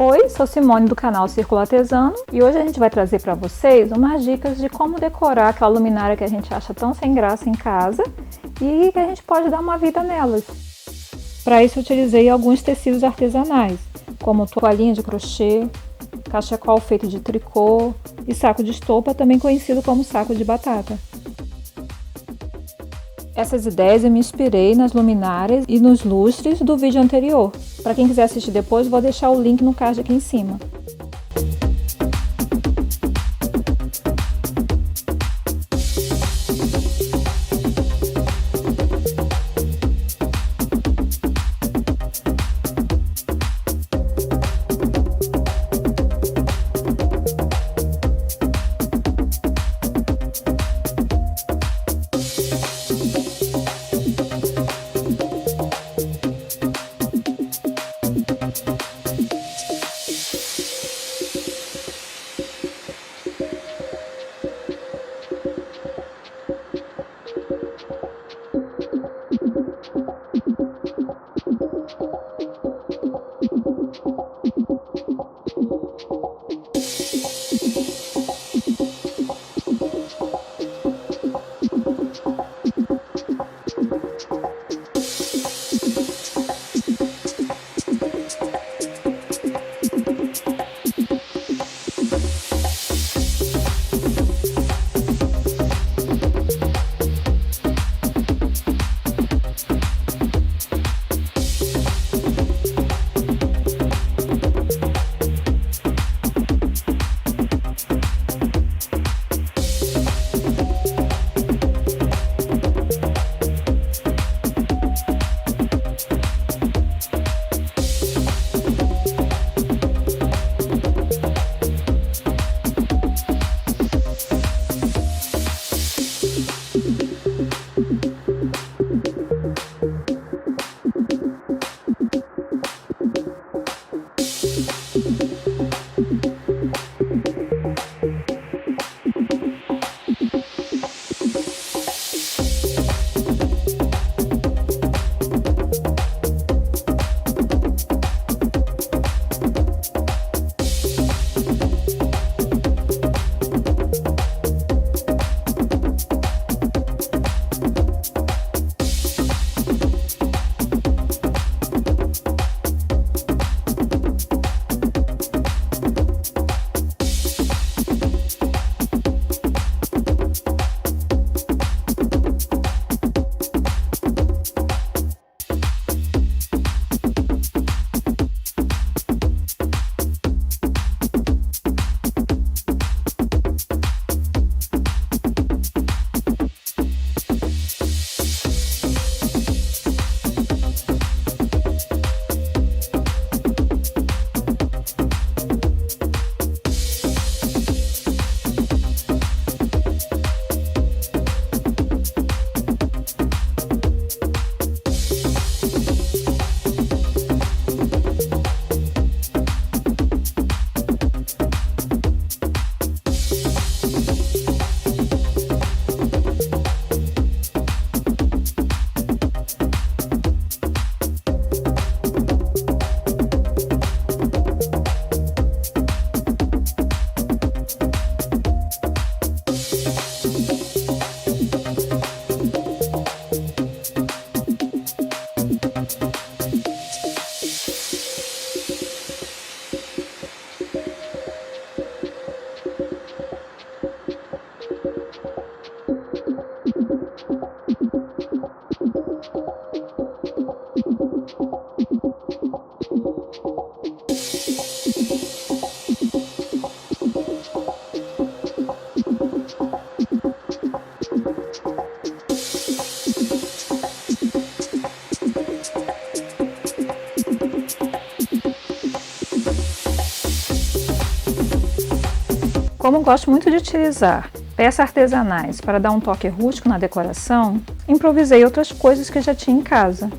Oi, sou Simone do canal Círculo Artesano e hoje a gente vai trazer para vocês umas dicas de como decorar aquela luminária que a gente acha tão sem graça em casa e que a gente pode dar uma vida nelas. Para isso eu utilizei alguns tecidos artesanais, como toalhinha de crochê, cachecol feito de tricô e saco de estopa, também conhecido como saco de batata. Essas ideias eu me inspirei nas luminárias e nos lustres do vídeo anterior. Para quem quiser assistir depois, vou deixar o link no card aqui em cima. Como gosto muito de utilizar peças artesanais para dar um toque rústico na decoração, improvisei outras coisas que já tinha em casa.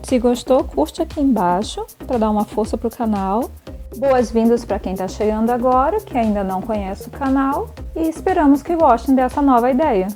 Se gostou, curte aqui embaixo para dar uma força pro canal. Boas-vindas para quem está chegando agora, que ainda não conhece o canal, e esperamos que gostem dessa nova ideia.